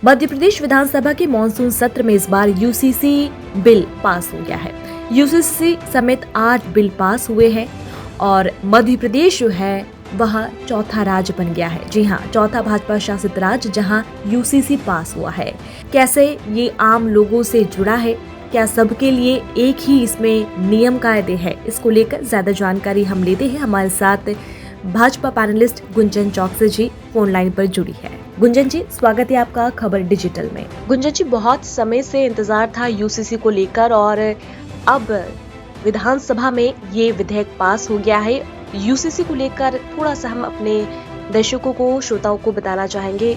मध्य प्रदेश विधानसभा के मॉनसून सत्र में इस बार यूसीसी बिल पास हो गया है। यूसीसी समेत 8 बिल पास हुए हैं और मध्य प्रदेश जो है वह चौथा राज्य बन गया है। जी हाँ, चौथा भाजपा शासित राज्य जहां यूसीसी पास हुआ है। कैसे ये आम लोगों से जुड़ा है, क्या सबके लिए एक ही इसमें नियम कायदे है, इसको लेकर ज्यादा जानकारी हम लेते हैं। हमारे साथ भाजपा पैनलिस्ट गुंजन चौकसी जी फोन लाइन पर जुड़ी है। गुंजन जी, स्वागत है आपका खबर डिजिटल में। गुंजन जी, बहुत समय से इंतजार था यूसीसी को लेकर और अब विधानसभा में ये विधेयक पास हो गया है। यूसीसी को लेकर थोड़ा सा हम अपने दर्शकों को, श्रोताओं को बताना चाहेंगे,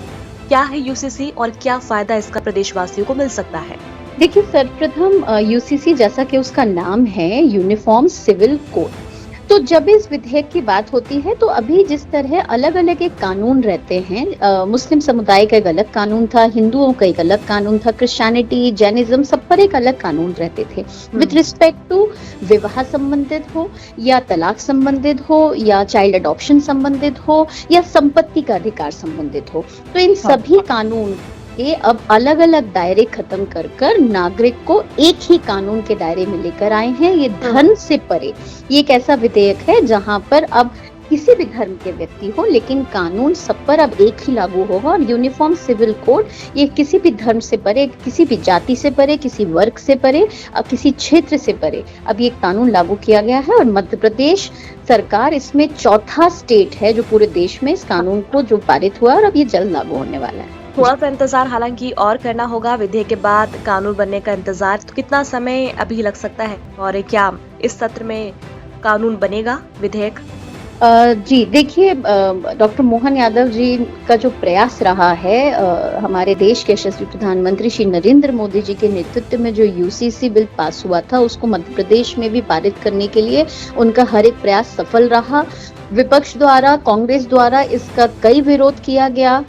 क्या है यूसीसी और क्या फायदा इसका प्रदेशवासियों को मिल सकता है। देखिए, सर्वप्रथम यूसीसी जैसा कि उसका नाम है, यूनिफॉर्म सिविल कोड। तो जब इस विधेयक की बात होती है तो अभी जिस तरह अलग अलग एक कानून रहते हैं, मुस्लिम समुदाय का एक अलग कानून था, हिंदुओं का एक अलग कानून था, क्रिश्चियनिटी, जैनिज्म, सब पर एक अलग कानून रहते थे विद रिस्पेक्ट टू विवाह संबंधित हो या तलाक संबंधित हो या चाइल्ड अडॉप्शन संबंधित हो या संपत्ति का अधिकार संबंधित हो। तो इन सभी कानून के अब अलग अलग दायरे खत्म कर कर नागरिक को एक ही कानून के दायरे में लेकर आए हैं। ये धर्म से परे ये एक ऐसा विधेयक है जहां पर अब किसी भी धर्म के व्यक्ति हो लेकिन कानून सब पर अब एक ही लागू होगा। और यूनिफॉर्म सिविल कोड ये किसी भी धर्म से परे, किसी भी जाति से परे, किसी वर्ग से परे, किसी क्षेत्र से परे अब ये कानून लागू किया गया है। और मध्य प्रदेश सरकार इसमें चौथा स्टेट है जो पूरे देश में इस कानून को जो पारित हुआ और अब ये जल्द लागू होने वाला है। थोड़ा सा इंतजार हालांकि और करना होगा विधेयक के बाद कानून बनने का इंतजार। तो कितना समय अभी लग सकता है और क्या इस सत्र में कानून बनेगा विधेयक? जी देखिए, डॉक्टर मोहन यादव जी का जो प्रयास रहा है, हमारे देश के यशस्वी प्रधानमंत्री श्री नरेंद्र मोदी जी के नेतृत्व में जो यूसीसी बिल पास हुआ था उसको मध्य प्रदेश में भी पारित करने के लिए उनका हर एक प्रयास सफल रहा। विपक्ष द्वारा, कांग्रेस द्वारा इसका कई विरोध किया गया,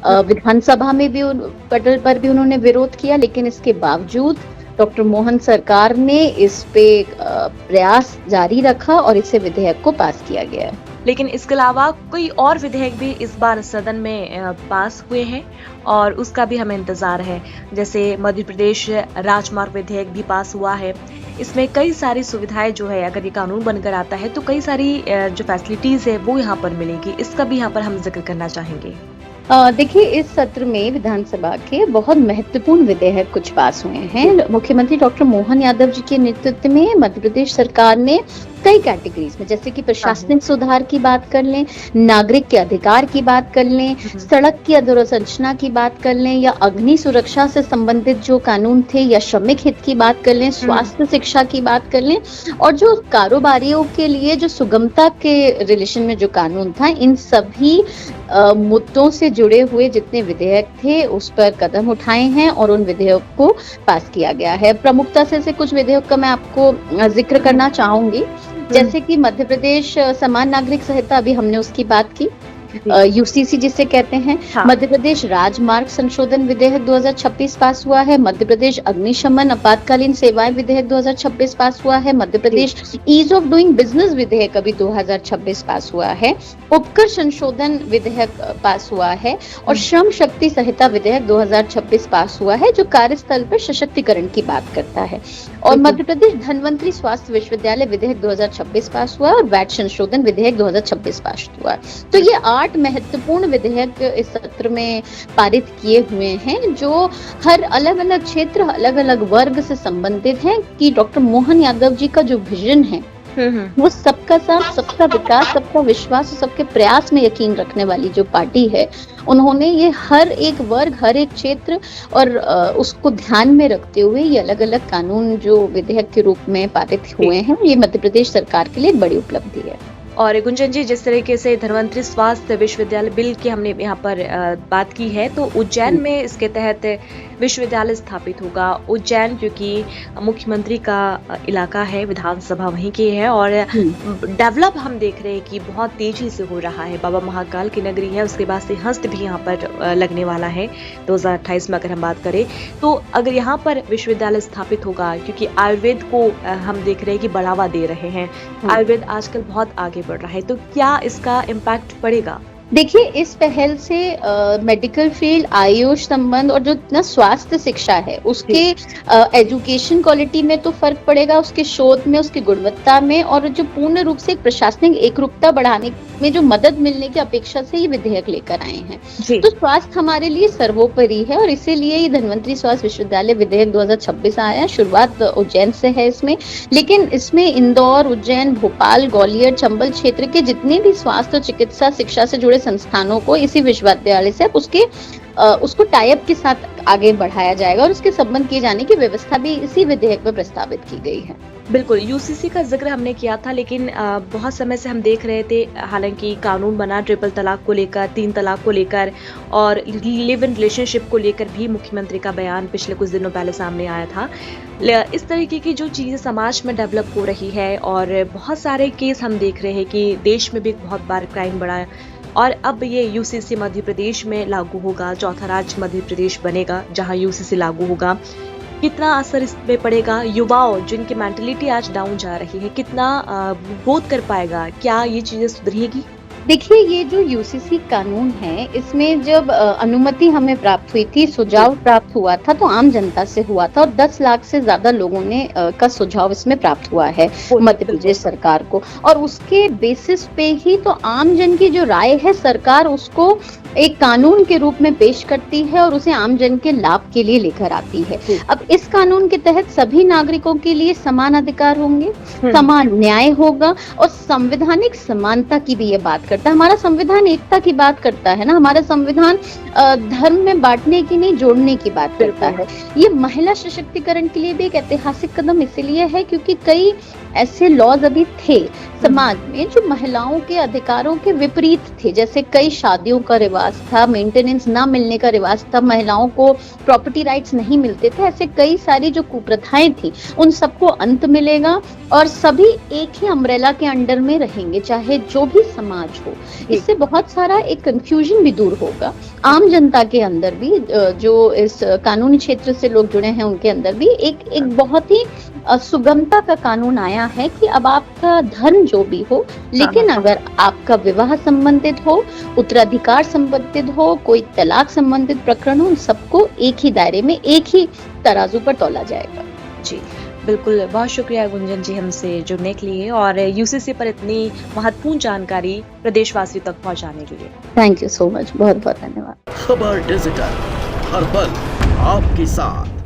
विधानसभा में भी पटल पर भी उन्होंने विरोध किया, लेकिन इसके बावजूद डॉक्टर मोहन सरकार ने इस पे प्रयास जारी रखा और इसे विधेयक को पास किया गया है। लेकिन इसके अलावा कोई और विधेयक भी इस बार सदन में पास हुए हैं और उसका भी हमें इंतजार है। जैसे मध्य प्रदेश राजमार्ग विधेयक भी पास हुआ है। इसमें कई सारी सुविधाएं जो है, अगर ये कानून बनकर आता है तो कई सारी जो फैसिलिटीज है वो यहाँ पर मिलेगी। इसका भी यहाँ पर हम जिक्र करना चाहेंगे। देखिए, इस सत्र में विधानसभा के बहुत महत्वपूर्ण विधेयक कुछ पास हुए हैं। मुख्यमंत्री डॉक्टर मोहन यादव जी के नेतृत्व में मध्य प्रदेश सरकार ने कई कैटेगरीज में, जैसे कि प्रशासनिक सुधार की बात कर लें, नागरिक के अधिकार की बात कर लें, सड़क की अधोसंरचना की बात कर लें या अग्नि सुरक्षा से संबंधित जो कानून थे या श्रमिक हित की बात कर लें, स्वास्थ्य शिक्षा की बात कर लें और जो कारोबारियों के लिए जो सुगमता के रिलेशन में जो कानून था, इन सभी मुद्दों से जुड़े हुए जितने विधेयक थे उस पर कदम उठाए हैं और उन विधेयक को पास किया गया है। प्रमुखता से कुछ विधेयक का मैं आपको जिक्र करना चाहूंगी, जैसे कि मध्य प्रदेश समान नागरिक संहिता, अभी हमने उसकी बात की, यूसीसी जिसे कहते हैं। मध्य प्रदेश राजमार्ग संशोधन विधेयक 2026 पास हुआ है। मध्य प्रदेश अग्निशमन आपातकालीन सेवाएं विधेयक 2026 पास हुआ है। Madhya Pradesh ease of doing business विधेयक अभी 2026 पास हुआ है। उपकर संशोधन विधेयक पास हुआ है और श्रम शक्ति संहिता विधेयक 2026 पास हुआ है जो कार्यस्थल पर सशक्तिकरण की बात करता है। और मध्य प्रदेश धन्वंतरी स्वास्थ्य विश्वविद्यालय विधेयक 2026 पास हुआ और वैट संशोधन विधेयक 2026 पास हुआ। तो ये 8 महत्वपूर्ण विधेयक इस सत्र में पारित किए हुए हैं जो हर अलग अलग क्षेत्र, अलग अलग वर्ग से संबंधित हैं कि डॉक्टर मोहन यादव जी का जो विजन है वो सबका साथ, सबका विकास, सबका विश्वास और सबके प्रयास में यकीन रखने वाली जो पार्टी है, उन्होंने ये हर एक वर्ग, हर एक क्षेत्र और उसको ध्यान में रखते हुए ये अलग अलग कानून जो विधेयक के रूप में पारित हुए हैं, ये मध्य प्रदेश सरकार के लिए एक बड़ी उपलब्धि है। और गुंजन जी, जिस तरीके से धन्वंतरी स्वास्थ्य विश्वविद्यालय बिल की हमने यहाँ पर बात की है, तो उज्जैन में इसके तहत विश्वविद्यालय स्थापित होगा। उज्जैन क्योंकि मुख्यमंत्री का इलाका है, विधानसभा वहीं की है और डेवलप हम देख रहे हैं कि बहुत तेजी से हो रहा है। बाबा महाकाल की नगरी है, उसके बाद सिंहस्थ भी यहाँ पर लगने वाला है 2028 में। अगर हम बात करें तो अगर यहाँ पर विश्वविद्यालय स्थापित होगा, क्योंकि आयुर्वेद को हम देख रहे हैं कि बढ़ावा दे रहे हैं, आयुर्वेद आजकल बहुत आगे बढ़ रहा है, तो क्या इसका इम्पैक्ट पड़ेगा? देखिए, इस पहल से मेडिकल फील्ड, आयुष संबंध और जो ना स्वास्थ्य शिक्षा है उसके एजुकेशन क्वालिटी में तो फर्क पड़ेगा, उसके शोध में, उसकी गुणवत्ता में, और जो पूर्ण रूप से एक प्रशासनिक एकरूपता बढ़ाने में जो मदद मिलने की अपेक्षा से ये विधेयक लेकर आए हैं। जी। तो स्वास्थ्य हमारे लिए सर्वोपरि है और इसीलिए ये धन्वंतरी स्वास्थ्य विश्वविद्यालय विधेयक 2026 आया है। शुरुआत उज्जैन से है इसमें, लेकिन इसमें इंदौर, उज्जैन, भोपाल, ग्वालियर, चंबल क्षेत्र के जितने भी स्वास्थ्य और चिकित्सा शिक्षा से जुड़े संस्थानों को इसी विश्वविद्यालय से उसको टाइप के साथ आगे बढ़ाया जाएगा और उसके संबंध किए जाने की व्यवस्था भी इसी विधेयक में प्रस्तावित की गई है। बिल्कुल, यूसीसी का जिक्र हमने किया था, लेकिन बहुत समय से हम देख रहे थे, हालांकि कानून बना ट्रिपल तलाक को लेकर, 3 तलाक को लेकर और लिव इन रिलेशनशिप को लेकर भी मुख्यमंत्री का बयान पिछले कुछ दिनों पहले सामने आया था। इस तरीके की जो चीज़ें समाज में डेवलप हो रही है और बहुत सारे केस हम देख रहे हैं कि देश में भी बहुत बार क्राइम बढ़ा है और अब ये यूसीसी मध्य प्रदेश में लागू होगा, चौथा राज्य मध्य प्रदेश बनेगा जहां यूसीसी लागू होगा। कितना असर इस पे पड़ेगा? युवाओं जिनकी मेंटलिटी आज डाउन जा रही है, कितना बोध कर पाएगा? क्या ये चीजें सुधरेगी? देखिए, ये जो यूसीसी कानून है, इसमें जब अनुमति हमें प्राप्त हुई थी, सुझाव प्राप्त हुआ था, तो आम जनता से हुआ था और 10 लाख से ज्यादा लोगों ने का सुझाव इसमें प्राप्त हुआ है मध्य प्रदेश सरकार को, और उसके बेसिस पे ही तो आम जन की जो राय है, सरकार उसको एक कानून के रूप में पेश करती है और उसे आम जन के लाभ के लिए लेकर आती है। अब इस कानून के तहत सभी नागरिकों के लिए समान अधिकार होंगे, समान न्याय होगा और संवैधानिक समानता की भी ये बात करता है। हमारा संविधान एकता की बात करता है ना, हमारा संविधान धर्म में बांटने की नहीं, जोड़ने की बात करता है। ये महिला सशक्तिकरण के लिए भी एक ऐतिहासिक कदम इसलिए है क्योंकि कई ऐसे लॉज अभी थे समाज में जो महिलाओं के अधिकारों के विपरीत थे, जैसे कई शादियों का रिवाज था, मेंटेनेंस ना मिलने का रिवाज था, महिलाओं को प्रॉपर्टी राइट्स नहीं मिलते थे, ऐसे कई सारी जो कुप्रथाएं थी उन सबको अंत मिलेगा और सभी एक ही अम्ब्रेला के अंडर में रहेंगे, चाहे जो भी समाज हो। इससे बहुत सारा एक कंफ्यूजन भी दूर होगा आम जनता के अंदर भी, जो इस कानूनी क्षेत्र से लोग जुड़े हैं उनके अंदर भी एक बहुत ही सुगमता का कानून आया है कि अब आपका धर्म जो भी हो, लेकिन अगर आपका विवाह संबंधित हो, उत्तराधिकार संबंधित हो, कोई तलाक संबंधित प्रकरण हो, उन सबको एक ही दायरे में, एक ही तराजू पर तौला जाएगा। जी बिल्कुल, बहुत शुक्रिया गुंजन जी हमसे जुड़ने के लिए और यूसीसी पर इतनी महत्वपूर्ण जानकारी प्रदेशवासियों तक पहुंचाने के लिए। थैंक यू सो मच, बहुत बहुत धन्यवाद। खबर डिजिटल, हर पल आपके साथ।